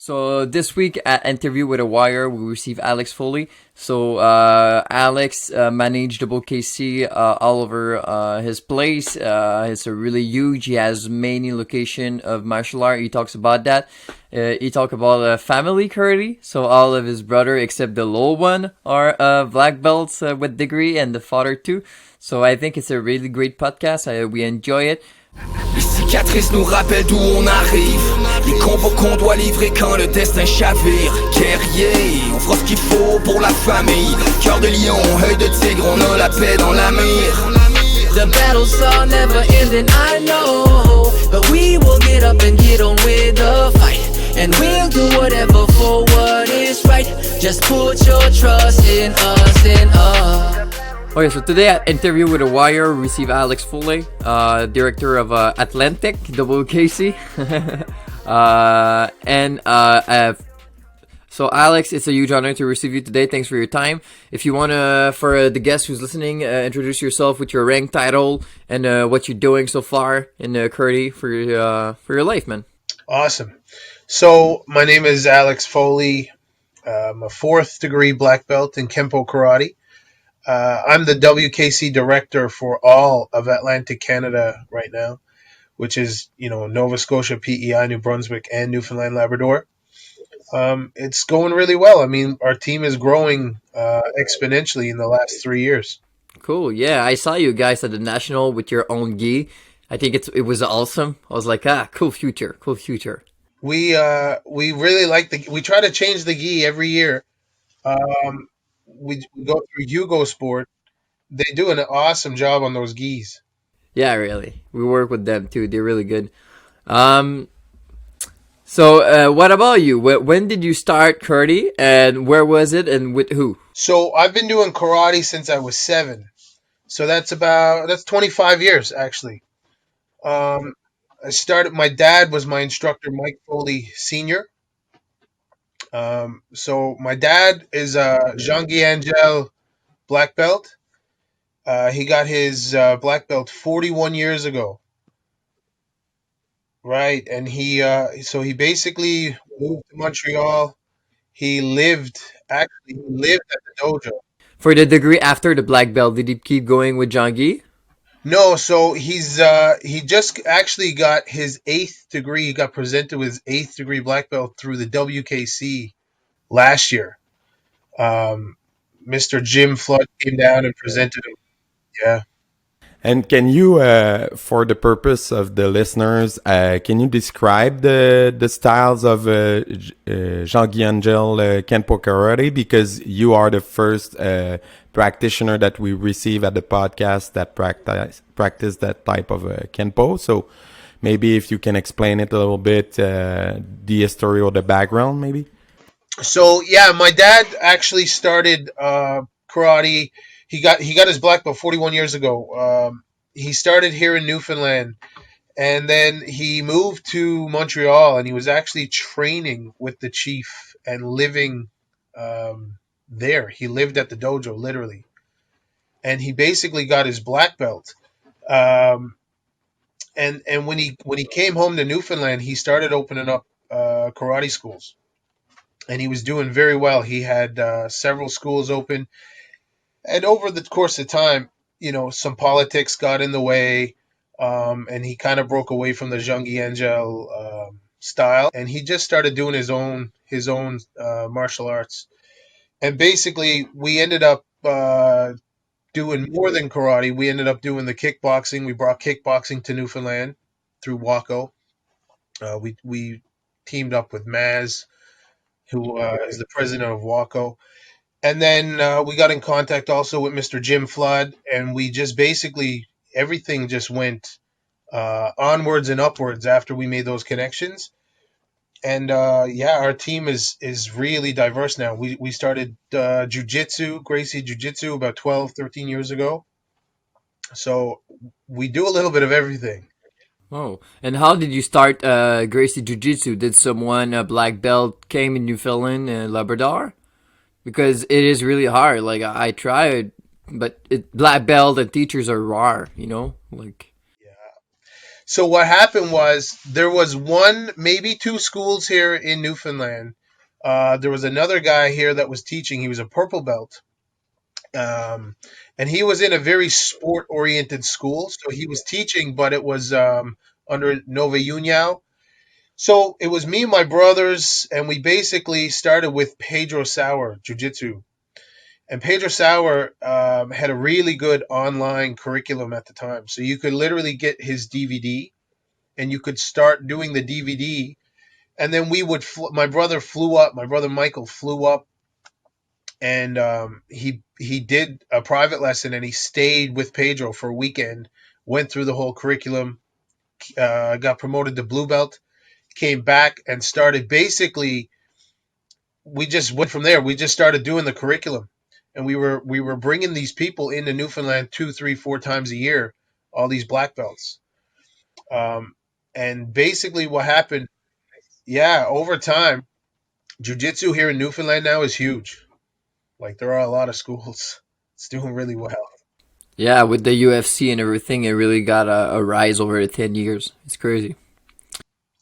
So this week at Interview with a Wire, we received Alex Foley. So Alex managed double KC all over his place. It's a really huge. He has many location of martial art. He talks about that. He talk about family currently. So all of his brother except the little one are black belts with degree, and the father too. So I think it's a really great podcast. We enjoy it. Les cicatrices nous rappellent d'où on arrive. Les combats qu'on doit livrer quand le destin chavire. Guerrier, on fera ce qu'il faut pour la famille. Cœur de lion, œil de tigre, on a la paix dans la mire. The battles are never ending, I know. But we will get up and get on with the fight. And we'll do whatever for what is right. Just put your trust in us, in us. Okay, so today at Interview with a Wire, we receive Alex Foley, director of Atlantic, WKC. So Alex, it's a huge honor to receive you today. Thanks for your time. If you want to, for the guest who's listening, introduce yourself with your rank, title, and what you're doing so far in karate for your life, man. Awesome. So my name is Alex Foley. I'm a 4th degree black belt in Kenpo karate. I'm the WKC director for all of Atlantic Canada right now, which is, Nova Scotia, PEI, New Brunswick, and Newfoundland, Labrador. It's going really well. I mean, our team is growing exponentially in the last 3 years. Cool. Yeah, I saw you guys at the National with your own gi. I think it was awesome. I was like, cool future. We really like we try to change the gi every year. We go through Yugo Sport. They do an awesome job on those gis. Yeah, really. We work with them too. They're really good. So what about you? When did you start karate, and where was it, and with who? So I've been doing karate since I was 7. So that's 25 years actually. I started. My dad was my instructor, Mike Foley Sr. So my dad is a Jean-Guy Angel black belt. He got his black belt 41 years ago. Right, and he basically moved to Montreal. He lived at the dojo. For the degree after the black belt, did he keep going with Jean-Guy? No, so he just actually got his 8th degree. He got presented with his 8th degree black belt through the WKC last year. Mr. Jim Flood came down and presented him. Yeah. And can you, for the purpose of the listeners, can you describe the styles of Jean-Guy Angel Kenpo Karate? Because you are the first practitioner that we receive at the podcast that practice that type of Kenpo. So maybe if you can explain it a little bit, the history or the background, maybe. So yeah, my dad actually started karate. He got his black belt 41 years ago. He started here in Newfoundland, and then he moved to Montreal, and he was actually training with the chief and living there. He lived at the dojo, literally. And he basically got his black belt. And when he came home to Newfoundland, he started opening up karate schools. And he was doing very well. He had several schools open. And over the course of time, some politics got in the way, and he kind of broke away from the Jean-Guy Angel style, and he just started doing his own martial arts. And basically, we ended up doing more than karate. We ended up doing the kickboxing. We brought kickboxing to Newfoundland through Waco. We teamed up with Maz, who is the president of Waco. And then we got in contact also with Mr. Jim Flood, and we just basically, everything just went onwards and upwards after we made those connections. And our team is really diverse now. We started Jiu-Jitsu, Gracie Jiu-Jitsu, about 12, 13 years ago. So we do a little bit of everything. Oh, and how did you start Gracie Jiu-Jitsu? Did someone, a black belt, came in Newfoundland and Labrador? Because it is really hard. Like, I tried, but black belt and teachers are rare, Yeah. So what happened was there was one, maybe two schools here in Newfoundland. There was another guy here that was teaching. He was a purple belt. And he was in a very sport oriented school. So he was teaching, but it was under Nova União. So it was me and my brothers, and we basically started with Pedro Sauer Jiu Jitsu. And Pedro Sauer had a really good online curriculum at the time. So you could literally get his DVD and you could start doing the DVD. And then we would, my brother Michael flew up, and he did a private lesson, and he stayed with Pedro for a weekend, went through the whole curriculum, got promoted to blue belt, came back and started basically, we just went from there. We just started doing the curriculum. And we were bringing these people into Newfoundland 2, 3, 4 times a year, all these black belts. And basically what happened, over time, jiu-jitsu here in Newfoundland now is huge. Like, there are a lot of schools. It's doing really well. Yeah, with the UFC and everything, it really got a rise over the 10 years. It's crazy.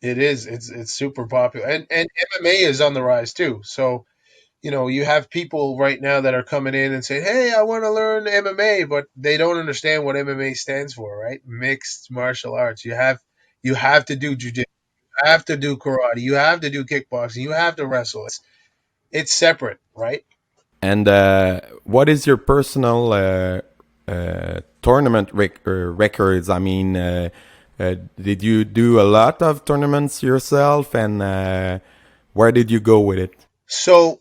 It is. It's super popular. And MMA is on the rise too. So, you have people right now that are coming in and saying, hey, I want to learn MMA, but they don't understand what MMA stands for, right? Mixed martial arts. You have to do jiu-jitsu. You have to do karate. You have to do kickboxing. You have to wrestle. It's separate, right? And what is your personal tournament records? I mean, did you do a lot of tournaments yourself, and where did you go with it? So,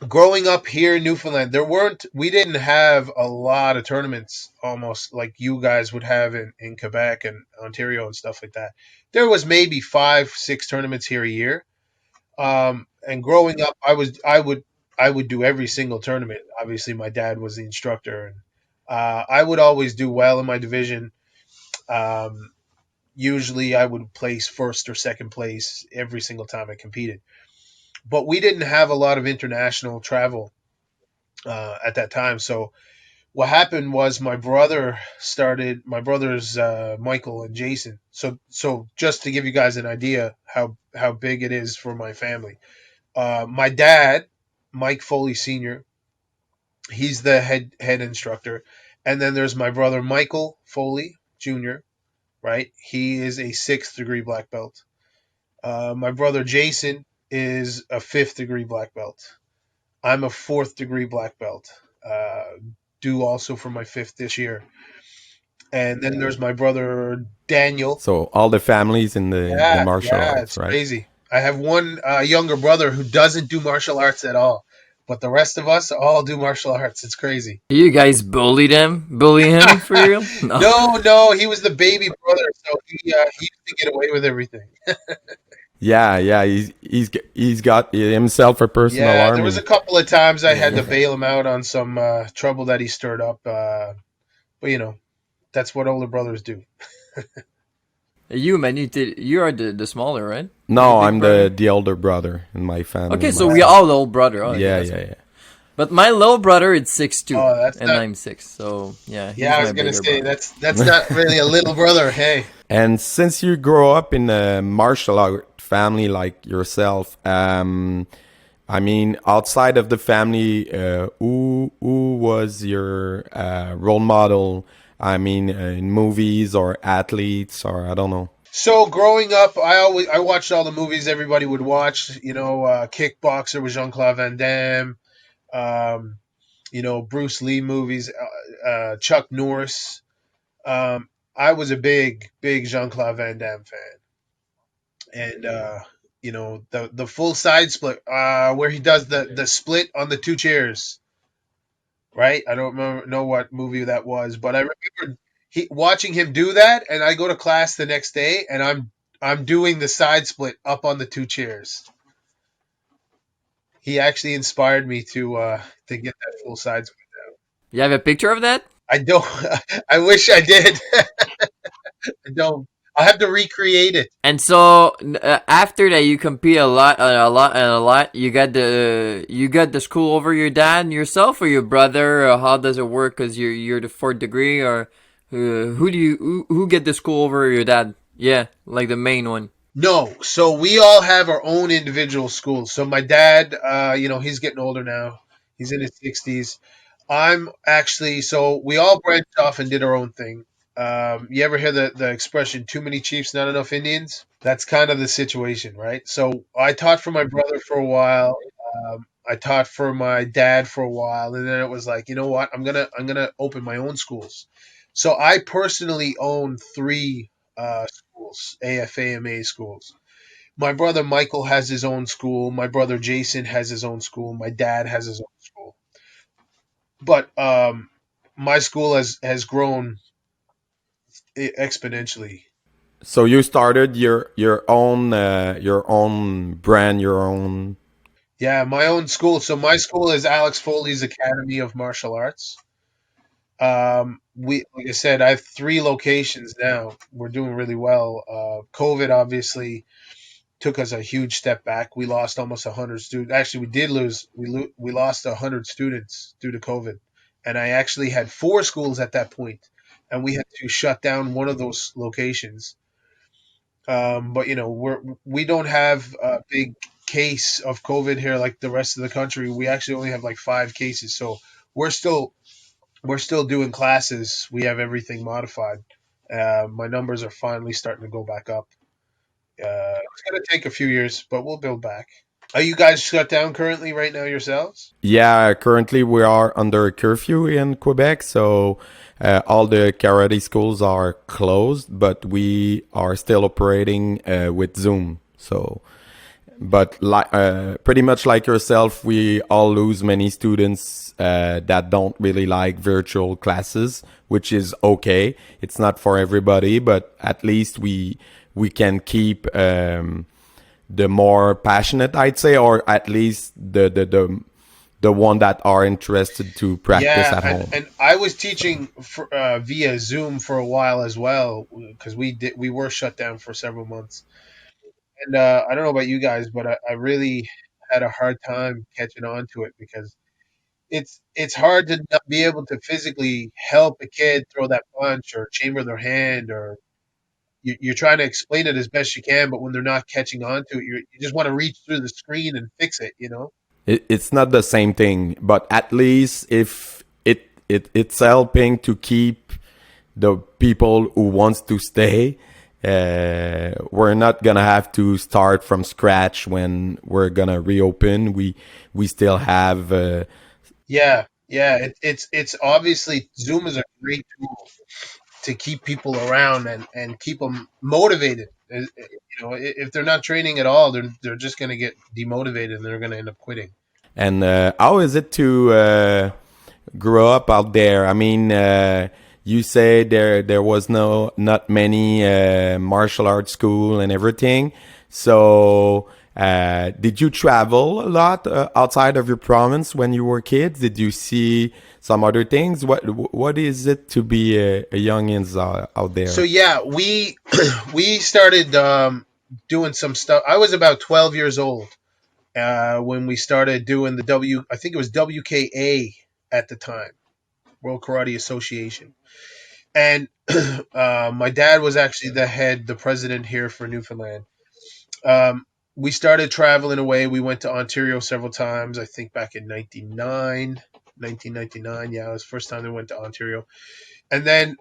growing up here in Newfoundland, we didn't have a lot of tournaments, almost like you guys would have in Quebec and Ontario and stuff like that. There was maybe 5, 6 tournaments here a year. And growing up, I would do every single tournament. Obviously, my dad was the instructor, and I would always do well in my division. Usually, I would place first or second place every single time I competed. But we didn't have a lot of international travel at that time. So what happened was my brothers Michael and Jason. So just to give you guys an idea how big it is for my family. My dad, Mike Foley Sr., he's the head instructor. And then there's my brother Michael Foley Jr., right? He is a 6th degree black belt. My brother Jason is a 5th degree black belt. I'm a 4th degree black belt, due also for my 5th this year. And then there's my brother Daniel. So all the families in the martial arts, it's right? crazy. I have one younger brother who doesn't do martial arts at all, but the rest of us all do martial arts. It's crazy. You guys bully him for real? No, he was the baby brother, so he used to get away with everything. Yeah, he's got himself a personal army. There was a couple of times I had to bail him out on some trouble that he stirred up, but that's what older brothers do. You, man, you are the smaller, right? No, I'm the older brother in my family. Okay, so we all the old brother. Oh, yeah. But my little brother is 6'2", and not... I'm 6. So yeah. Yeah, I was gonna say that's not really a little brother. Hey. And since you grow up in a martial art family like yourself, I mean, outside of the family, who was your role model? I mean, in movies or athletes, or I don't know. So growing up, I watched all the movies everybody would watch. Kickboxer with Jean-Claude Van Damme. Bruce Lee movies, Chuck Norris. I was a big Jean-Claude Van Damme fan. And, the full side split, where he does the split on the 2 chairs, right? I don't know what movie that was, but I remember watching him do that, and I go to class the next day, and I'm doing the side split up on the 2 chairs. He actually inspired me to get that full side split down. You have a picture of that? I don't. I wish I did. I don't. I'll have to recreate it. And so after that, you compete a lot. You got the school over your dad and yourself, or your brother. Or how does it work? Because you're the 4th degree, or Who get the school over your dad? Yeah, like the main one. No, so we all have our own individual schools. So my dad, he's getting older now. He's in his 60s. I'm actually, so we all branched off and did our own thing. You ever hear the expression, too many chiefs, not enough Indians? That's kind of the situation, right? So I taught for my brother for a while. I taught for my dad for a while, and then it was like, you know what? I'm gonna open my own schools. So I personally own three schools, AFAMA schools. My brother Michael has his own school. My brother Jason has his own school. My dad has his own school. But my school has grown exponentially. So you started your own brand, your own. Yeah, my own school. So my school is Alex Foley's Academy of Martial Arts. Like I said, I have three locations now. We're doing really well. COVID obviously took us a huge step back. We lost almost 100 students. Actually, we did lose. We lost 100 students due to COVID, and I actually had four schools at that point, and we had to shut down one of those locations. But we don't have a big case of COVID here like the rest of the country. We actually only have like 5 cases, so we're still we're still doing classes. We have everything modified. My numbers are finally starting to go back up. It's going to take a few years, but we'll build back. Are you guys shut down currently right now yourselves? Yeah, currently we are under curfew in Quebec, so all the karate schools are closed, but we are still operating with Zoom. So, but pretty much like yourself, we all lose many students that don't really like virtual classes, which is okay. It's not for everybody, but at least we can keep the more passionate, I'd say, or at least the one that are interested to practice Yeah, at home. and I was teaching via Zoom for a while as well because we were shut down for several months. And I don't know about you guys, but I really had a hard time catching on to it because it's hard to not be able to physically help a kid throw that punch or chamber their hand, or you're trying to explain it as best you can, but when they're not catching on to it, you just want to reach through the screen and fix it, you know? It's not the same thing, but at least if it's helping to keep the people who wants to stay. We're not gonna have to start from scratch when we're gonna reopen. We still have Yeah, yeah. It's obviously Zoom is a great tool to keep people around and keep them motivated. If they're not training at all, they're just going to get demotivated and they're going to end up quitting. and how is it to grow up out there? I mean, you say there was not many martial arts school and everything. So, did you travel a lot outside of your province when you were kids? Did you see some other things? What is it to be a youngins out there? So yeah, we we started doing some stuff. I was about 12 years old when we started doing the I think it was WKA at the time, World Karate Association. And my dad was actually the president here for Newfoundland. Um, we started traveling away. We went to Ontario several times. I think back in 1999. Yeah, it was the first time we went to Ontario. And then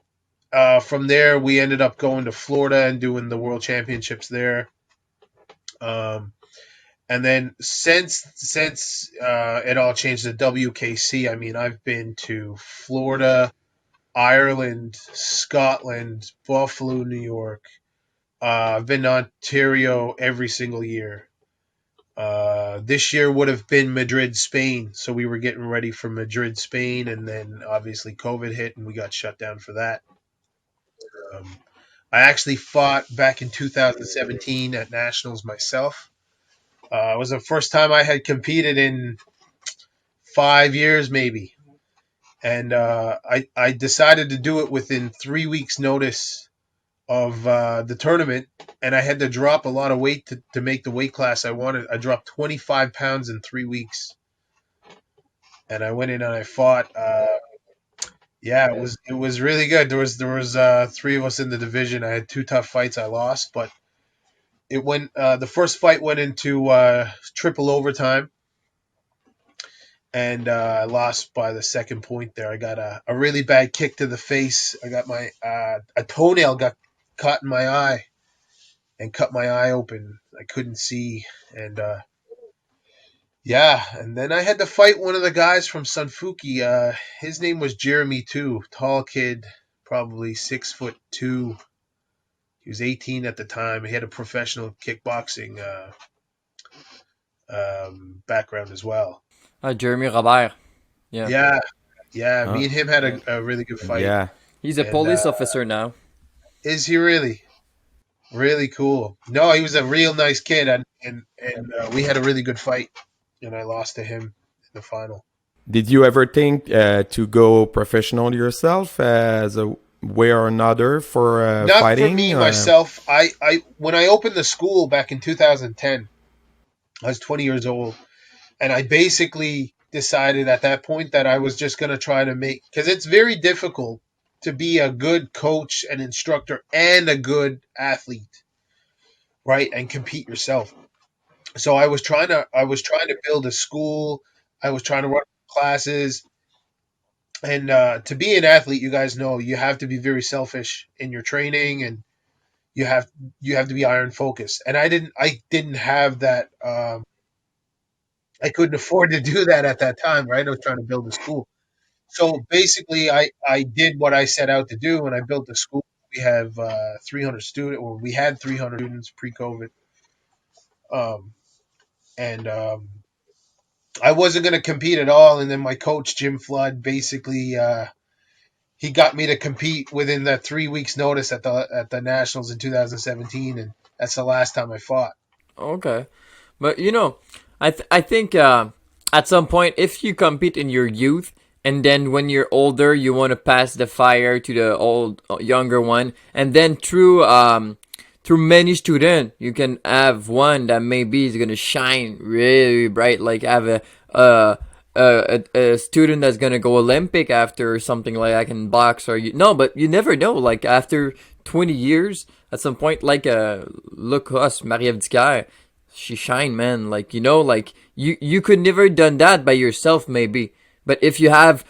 from there, we ended up going to Florida and doing the World Championships there. Um, and then since it all changed to WKC, I mean, I've been to Florida, Ireland, Scotland, Buffalo, New York. I've been to Ontario every single year. This year would have been Madrid, Spain. So we were getting ready for Madrid, Spain, and then obviously COVID hit and we got shut down for that. Um, I actually fought back in 2017 at Nationals myself. It was the first time I had competed in 5 years, maybe. And I decided to do it within 3 weeks' notice of the tournament, and I had to drop a lot of weight to make the weight class I wanted. I dropped 25 pounds in 3 weeks, and I went in and I fought. Yeah, it was really good. There was three of us in the division. I had two tough fights. I lost, but it went. The first fight went into triple overtime, and I lost by the second point. There, I got a really bad kick to the face. I got my a toenail got caught in my eye and cut my eye open. I couldn't see, and yeah, and then I had to fight one of the guys from SUNFUKI. His name was Jeremy too. Tall kid, probably 6'2". He was 18 at the time. He had a professional kickboxing background as well. Jeremy Robert. Yeah. Yeah, yeah. Me Oh, and him had Yeah. a really good fight. yeah. He's a And police officer now. is he really? Really cool. No, he was a real nice kid, and we had a really good fight, and I lost to him in the final. Did you ever think to go professional yourself as a way or another for Not for fighting? me Or? myself. I when I opened the school back in 2010, I was 20 years old, and I basically decided at that point that I was just going to try to make, because it's very difficult to be a good coach and instructor and a good athlete, right? And compete yourself. So I was trying to build a school. I was trying to run classes, and to be an athlete, you guys know you have to be very selfish in your training, and you have you have to be iron focused. And I didn't have that. I couldn't afford to do that at that time, right? I was trying to build a school. So basically, I did what I set out to do, and I built the school. We have 300 students, or we had 300 students pre-COVID, um, and I wasn't going to compete at all. And then my coach Jim Flood basically he got me to compete within that 3 weeks notice at the nationals in 2017, and that's the last time I fought. Okay. But I think at some point, if you compete in your youth, and then when you're older, you want to pass the fire to the younger one, and then through many students, you can have one that maybe is gonna shine really bright, like have a a student that's gonna go Olympic after, or something like that in box, or no, but you never know. Like after 20 years, at some point, like look us, Marie-Ève Dicker, she shine, man. Like like you could never done that by yourself, maybe. But if you have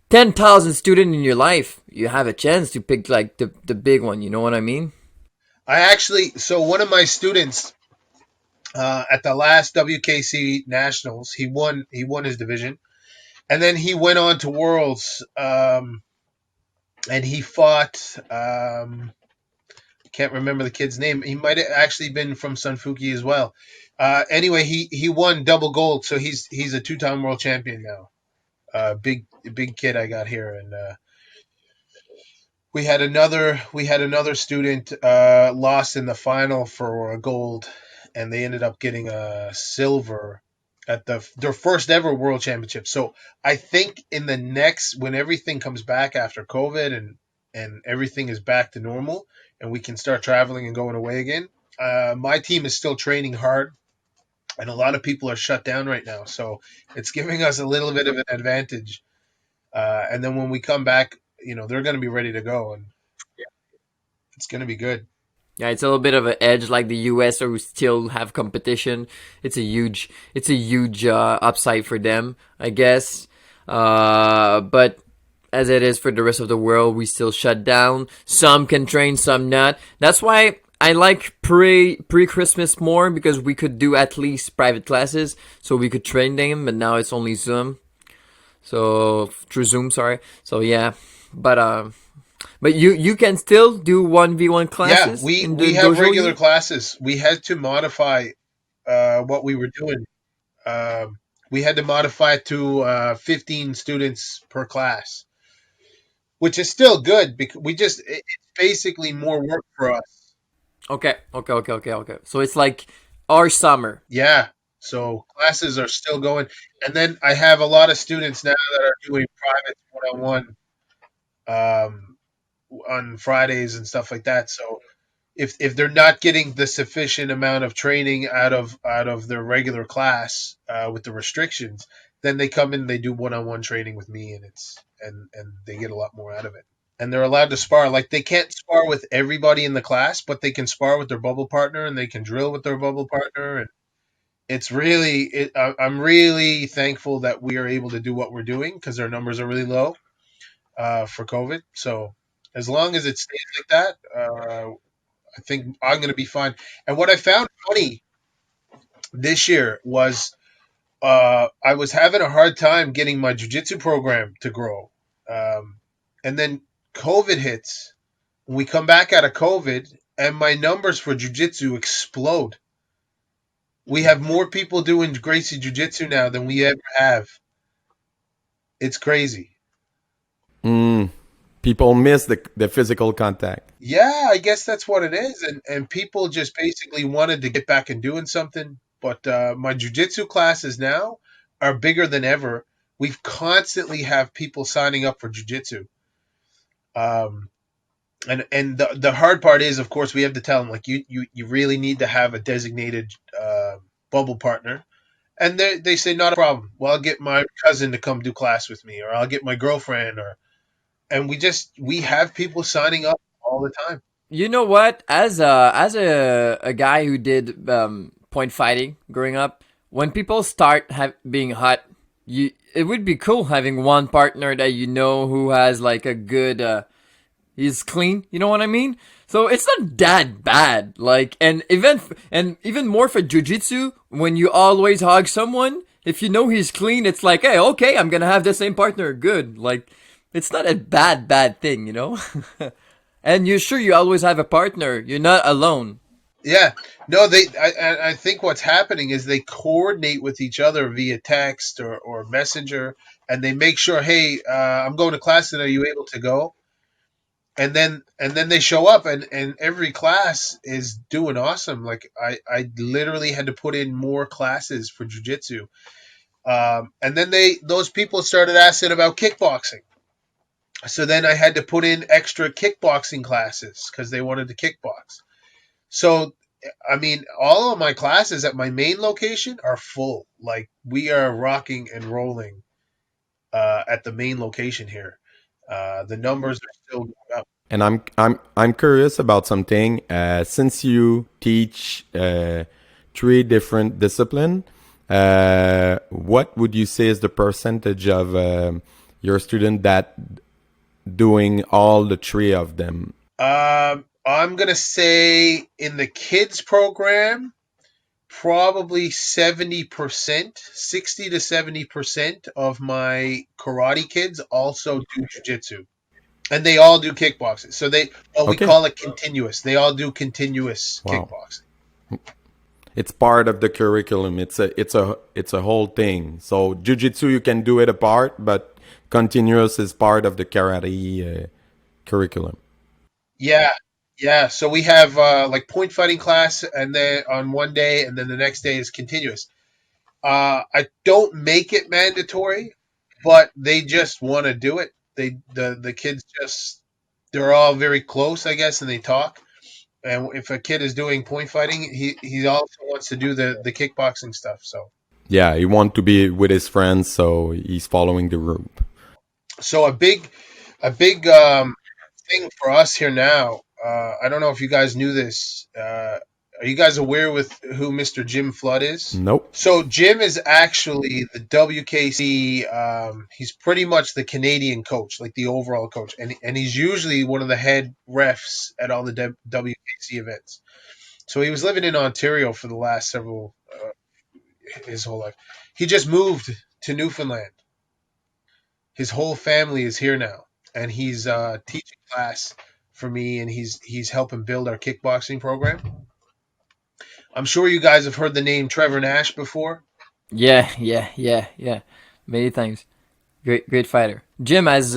10,000 students in your life, you have a chance to pick like the big one. You know what I mean? So one of my students at the last WKC nationals, he won his division, and then he went on to Worlds, and he fought. Can't remember the kid's name. He might have actually been from SUNFUKI as well. Anyway, he won double gold, so he's a two-time world champion now. Big kid I got here, and we had another student lost in the final for a gold, and they ended up getting a silver at their first ever world championship. So I think in the next, when everything comes back after COVID, and everything is back to normal, and we can start traveling and going away again, my team is still training hard, and a lot of people are shut down right now. So it's giving us a little bit of an advantage. And then when we come back, they're going to be ready to go, and it's going to be good. Yeah, it's a little bit of an edge, like the US, who still have competition. It's a huge upside for them, I guess. But as it is for the rest of the world, we still shut down. Some can train, some not. That's why I like pre-Christmas more, because we could do at least private classes, so we could train them. But now it's only Zoom, so through Zoom, sorry. So yeah, but you can still do 1v1 Yeah, classes we in the we have dojo. regular classes. We had to modify what we were doing. We had to modify it to 15 students per class, which is still good, because it's basically more work for us. Okay. So it's like our summer. Yeah. So classes are still going. And then I have a lot of students now that are doing private one-on-one um, on Fridays and stuff like that. So if they're not getting the sufficient amount of training out of their regular class with the restrictions, then they come in, they do one-on-one training with me, and they get a lot more out of it. And they're allowed to spar. Like, they can't spar with everybody in the class, but they can spar with their bubble partner, and they can drill with their bubble partner. And it's really, I'm really thankful that we are able to do what we're doing, because our numbers are really low for COVID. So as long as it stays like that, I think I'm going to be fine. And what I found funny this year was I was having a hard time getting my jiu-jitsu program to grow. And then COVID hits. We come back out of COVID, and my numbers for jiu-jitsu explode. We have more people doing Gracie Jiu-Jitsu now than we ever have. It's crazy. People miss the physical contact. Yeah, I guess that's what it is. And people just basically wanted to get back and doing something. But my jiu-jitsu classes now are bigger than ever. We constantly have people signing up for jiu-jitsu. And the hard part is, of course, we have to tell them, like, you really need to have a designated bubble partner. And they say, not a problem. Well, I'll get my cousin to come do class with me, or I'll get my girlfriend, and we have people signing up all the time. You know what? As a guy who did point fighting growing up, when people start being hot, it would be cool having one partner that you know who has like a good he's clean. You know what I mean? So it's not that bad. Like, and even more for jiu-jitsu, when you always hug someone, if you know he's clean, it's like, hey, okay, I'm gonna have the same partner. Good. Like, it's not a bad thing, you know? And you're sure you always have a partner. You're not alone. Yeah. No, I think what's happening is they coordinate with each other via text or messenger, and they make sure, hey, I'm going to class, and are you able to go? And then they show up, and every class is doing awesome. Like, I literally had to put in more classes for jiu-jitsu. And then those people started asking about kickboxing. So then I had to put in extra kickboxing classes because they wanted to kickbox. So, I mean, all of my classes at my main location are full. Like, we are rocking and rolling at the main location here. The numbers are still going up. And I'm curious about something. Since you teach 3 different disciplines, what would you say is the percentage of your student that doing all the 3 of them? I'm going to say in the kids program, probably 70%, 60 to 70% of my karate kids also do jiu-jitsu. And they all do kickboxing. So we call it continuous. They all do continuous kickboxing. It's part of the curriculum. It's a whole thing. So jiu-jitsu, you can do it apart, but continuous is part of the karate curriculum. Yeah. So we have like point fighting class, and then on one day, and then the next day is continuous. I don't make it mandatory, but they just want to do it. The kids they're all very close, I guess, and they talk. And if a kid is doing point fighting, he also wants to do the kickboxing stuff. So yeah, he wants to be with his friends, so he's following the group. So a big thing for us here now. I don't know if you guys knew this. Are you guys aware with who Mr. Jim Flood is? Nope. So Jim is actually the WKC. He's pretty much the Canadian coach, like the overall coach, and he's usually one of the head refs at all the WKC events. So he was living in Ontario for the last his whole life. He just moved to Newfoundland. His whole family is here now, and he's teaching class for me, and he's helping build our kickboxing program. I'm sure you guys have heard the name Trevor Nash before. Yeah. Many times. Great fighter. Jim has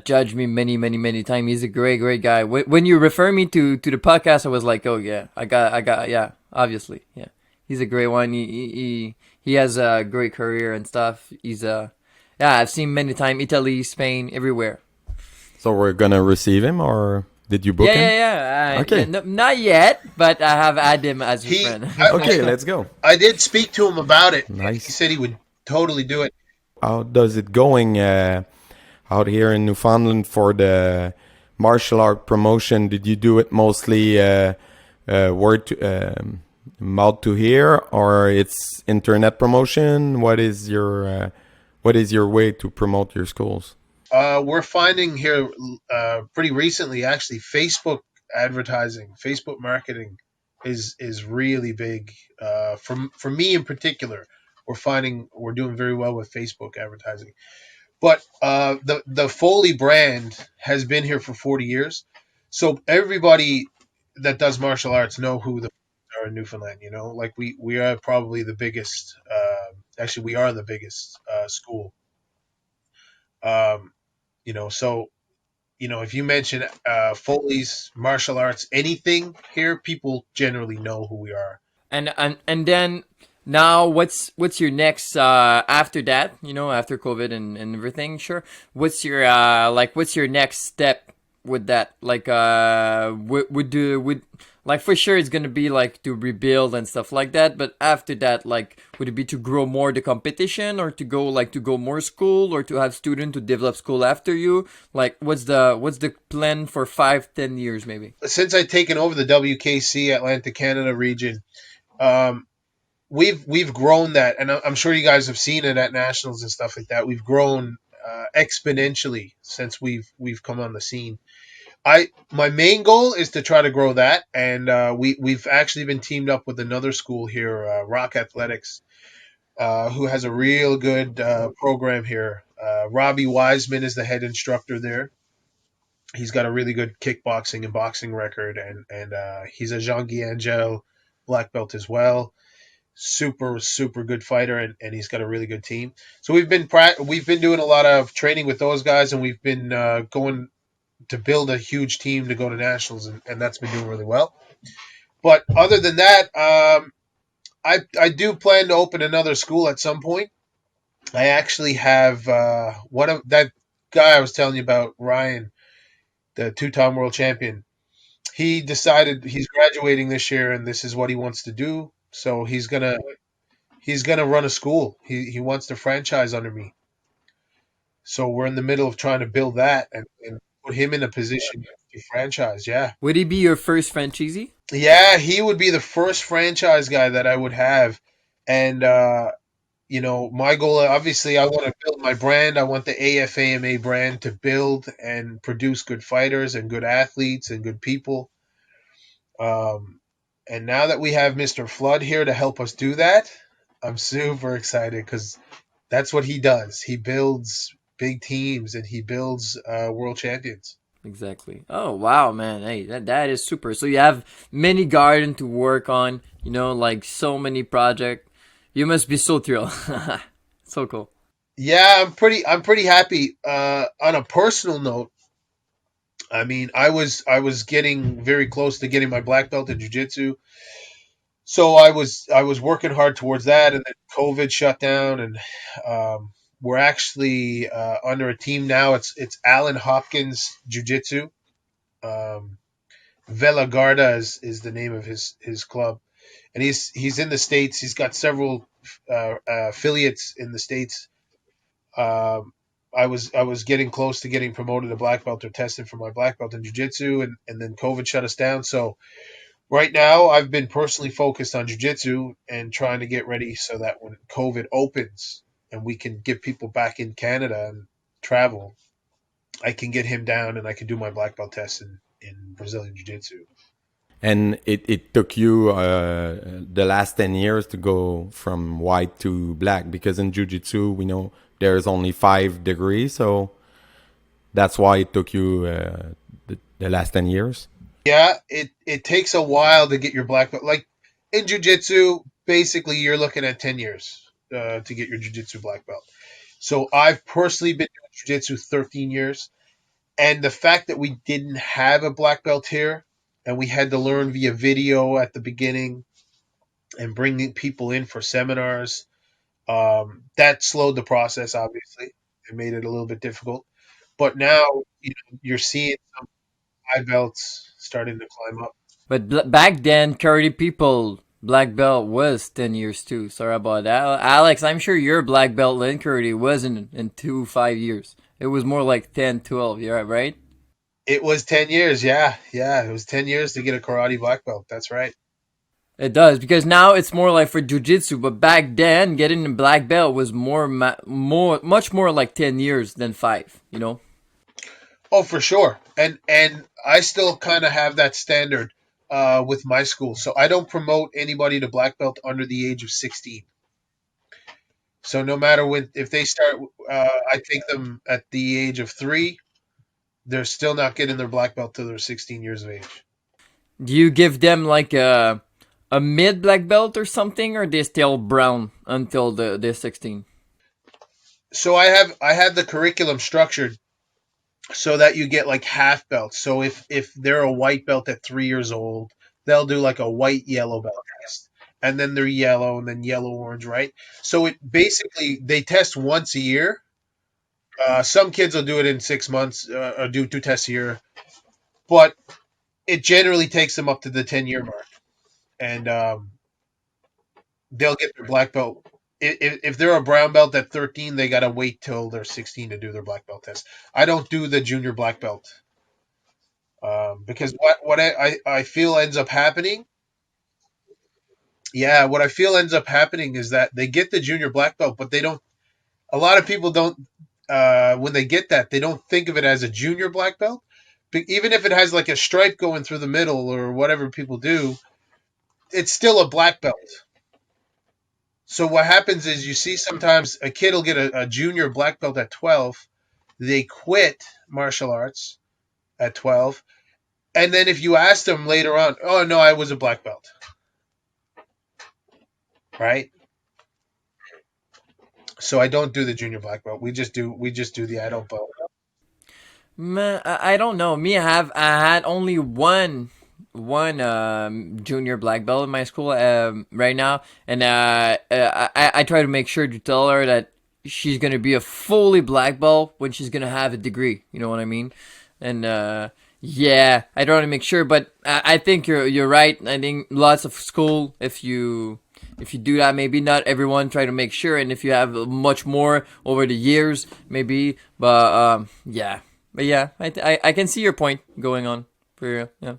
judged me many times. He's a great guy. When you refer me to the podcast, I was like, oh yeah, I got yeah, obviously, yeah. He's a great one. He has a great career and stuff. He's yeah, I've seen many times, Italy, Spain, everywhere. So we're gonna receive him, or did you book him? Yeah. Okay. Not yet, but I have had him as a friend. Okay, let's go. I did speak to him about it. Nice. He said he would totally do it. How does it going out here in Newfoundland for the martial art promotion? Did you do it mostly word to mouth to ear, or it's internet promotion? What is your way to promote your schools? We're finding here pretty recently, actually, Facebook advertising, Facebook marketing is really big. For me in particular, we're finding we're doing very well with Facebook advertising. But the Foley brand has been here for 40 years, so everybody that does martial arts know who the are in Newfoundland. You know, like we are probably the biggest. Actually, we are the biggest school. Um, so if you mention Foley's martial arts, anything here, people generally know who we are. And then now what's your next after that, after COVID and everything, sure, what's your what's your next step with that, like would like, for sure it's gonna be like to rebuild and stuff like that, but after that, like, would it be to grow more the competition, or to go more school, or to have student to develop school after you, like what's the plan for 5-10 years maybe? Since I've taken over the WKC Atlantic Canada region, um, we've grown that, and I'm sure you guys have seen it at nationals and stuff like that. We've grown exponentially since we've come on the scene. My main goal is to try to grow that, and we've actually been teamed up with another school here, Rock Athletics, who has a real good program here. Robbie Wiseman is the head instructor there. He's got a really good kickboxing and boxing record, and he's a Jean Angel black belt as well. Super super good fighter, and he's got a really good team. So we've been doing a lot of training with those guys, and we've been going to build a huge team to go to nationals, and that's been doing really well. But other than that, I do plan to open another school at some point. I actually have one of that guy I was telling you about, Ryan, the two-time world champion. He decided he's graduating this year, and this is what he wants to do. So he's gonna run a school. He wants to franchise under me. So we're in the middle of trying to build that and put him in a position to franchise. Yeah. Would he be your first franchisee? Yeah, he would be the first franchise guy that I would have. And my goal, obviously, I want to build my brand. I want the AFAMA brand to build and produce good fighters and good athletes and good people. Um, and now that we have Mr. Flood here to help us do that, I'm super excited because that's what he does. He builds big teams and he builds world champions. Exactly. Oh wow, man. Hey, that is super. So you have many garden to work on, like so many project. You must be so thrilled. So cool. Yeah, I'm pretty happy. On a personal note, I mean, I was getting very close to getting my black belt in jiu-jitsu. So I was working hard towards that, and then COVID shut down, and we're actually under a team now. It's Alan Hopkins Jiu-Jitsu. Um, Vela Garda is the name of his club, and he's in the States. He's got several affiliates in the States. Um, I was getting close to getting promoted to black belt or tested for my black belt in jiu-jitsu, and then COVID shut us down. So right now I've been personally focused on jiu-jitsu and trying to get ready so that when COVID opens and we can get people back in Canada and travel, I can get him down and I can do my black belt test in Brazilian jiu-jitsu. And it took you the last 10 years to go from white to black, because in jiu-jitsu we know there's only 5 degrees, so that's why it took you the last 10 years. Yeah, it takes a while to get your black belt. Like in jiu-jitsu, basically you're looking at 10 years to get your jiu-jitsu black belt. So I've personally been doing jiu-jitsu 13 years. And the fact that we didn't have a black belt here and we had to learn via video at the beginning and bringing people in for seminars, that slowed the process, obviously. It made it a little bit difficult. But now you're seeing high belts starting to climb up. But back then, karate people black belt was 10 years too. Sorry about that. Alex, I'm sure your black belt in karate wasn't in 5 years. It was more like 10, 12. Yeah, right? It was 10 years. Yeah, yeah. It was 10 years to get a karate black belt. That's right. It does, because now it's more like for jujitsu, but back then getting a black belt was much more like 10 years than 5, you know? Oh, for sure. And I still kind of have that standard with my school. So I don't promote anybody to black belt under the age of 16. So no matter when, if they start, I take them at the age of 3. They're still not getting their black belt till they're 16 years of age. Do you give them like a mid black belt or something, or they still brown until they're 16? So I have the curriculum structured so that you get like half belts. So if they're a white belt at 3 years old, they'll do like a white yellow belt test, and then they're yellow, and then yellow orange, right? So it basically they test once a year. Some kids will do it in 6 months or do 2 tests a year, but it generally takes them up to the 10-year mark, and they'll get their black belt. If they're a brown belt at 13, they gotta wait till they're 16 to do their black belt test. I don't do the junior black belt because what I feel ends up happening. Yeah, what I feel ends up happening is that they get the junior black belt, but they don't. A lot of people don't. When they get that, they don't think of it as a junior black belt. But even if it has like a stripe going through the middle or whatever people do, it's still a black belt. So what happens is you see sometimes a kid will get a junior black belt at 12. They quit martial arts at 12. And then if you ask them later on, oh, no, I was a black belt. Right? So I don't do the junior black belt. We just do the adult belt. Man, I don't know. Me, I had only one junior black belt in my school right now, and I try to make sure to tell her that she's gonna be a fully black belt when she's gonna have a degree. You know what I mean? And yeah, I don't want to make sure, but I think you're right. I think lots of school, if you do that, maybe not everyone try to make sure, and if you have much more over the years, maybe. But yeah, I can see your point going on for real. Yeah.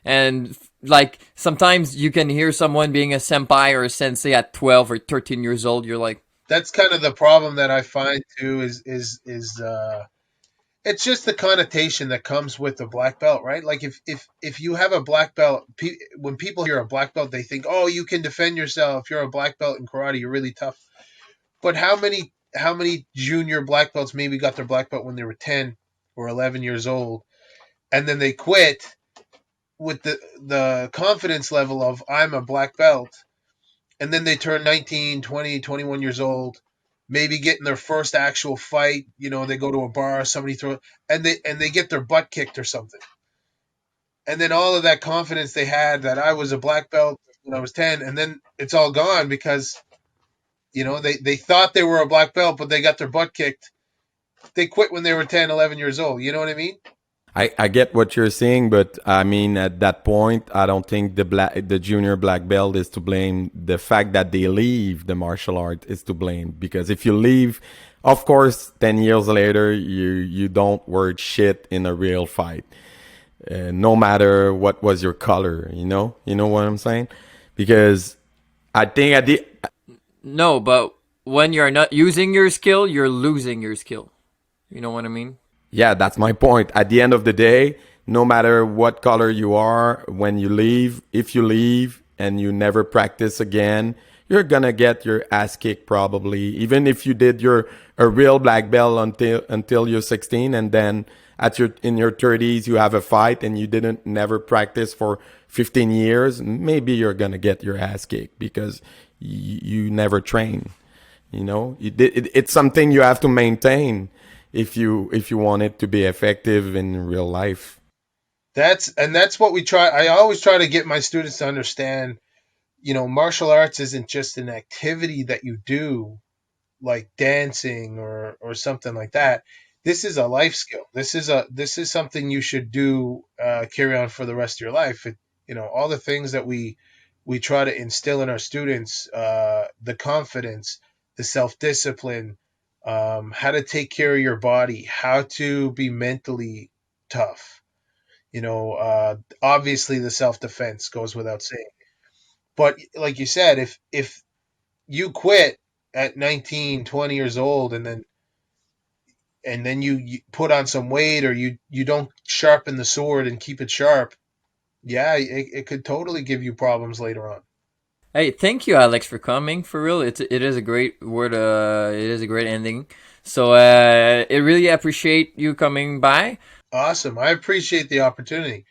And like sometimes you can hear someone being a senpai or a sensei at 12 or 13 years old. You're like, That's kind of the problem that I find too. Is it's just the connotation that comes with a black belt, right? Like if you have a black belt, when people hear a black belt, they think, oh, you can defend yourself. You're a black belt in karate. You're really tough. But how many junior black belts maybe got their black belt when they were 10 or 11 years old, and then they quit with the confidence level of I'm a black belt, and then they turn 19, 20, 21 years old, maybe getting their first actual fight. They go to a bar, somebody throw, and they get their butt kicked or something, and then all of that confidence they had that I was a black belt when I was 10, and then it's all gone because they thought they were a black belt, but they got their butt kicked. They quit when they were 10, 11 years old. You know what I mean? I get what you're saying, but I mean, at that point, I don't think the junior black belt is to blame. The fact that they leave the martial art is to blame, because if you leave, of course, 10 years later, you don't work shit in a real fight, no matter what was your color. You know what I'm saying? Because I think at the no, but when you're not using your skill, you're losing your skill. You know what I mean? Yeah, that's my point. At the end of the day, no matter what color you are, when you leave, if you leave and you never practice again, you're gonna get your ass kicked probably. Even if you did a real black belt until you're 16, and then in your 30s you have a fight and you didn't never practice for 15 years, maybe you're gonna get your ass kicked because you never train. It's something you have to maintain if you want it to be effective in real life. That's what we try. I always try to get my students to understand, martial arts isn't just an activity that you do like dancing or something like that. This is a life skill. This is something you should do, carry on for the rest of your life. All the things that we we try to instill in our students the confidence, the self-discipline, how to take care of your body, how to be mentally tough. Obviously the self-defense goes without saying. But like you said, if you quit at 19, 20 years old, and then you put on some weight, or you don't sharpen the sword and keep it sharp, yeah, it could totally give you problems later on. Hey, thank you, Alex, for coming. For real, it is a great word. It is a great ending. So I really appreciate you coming by. Awesome. I appreciate the opportunity.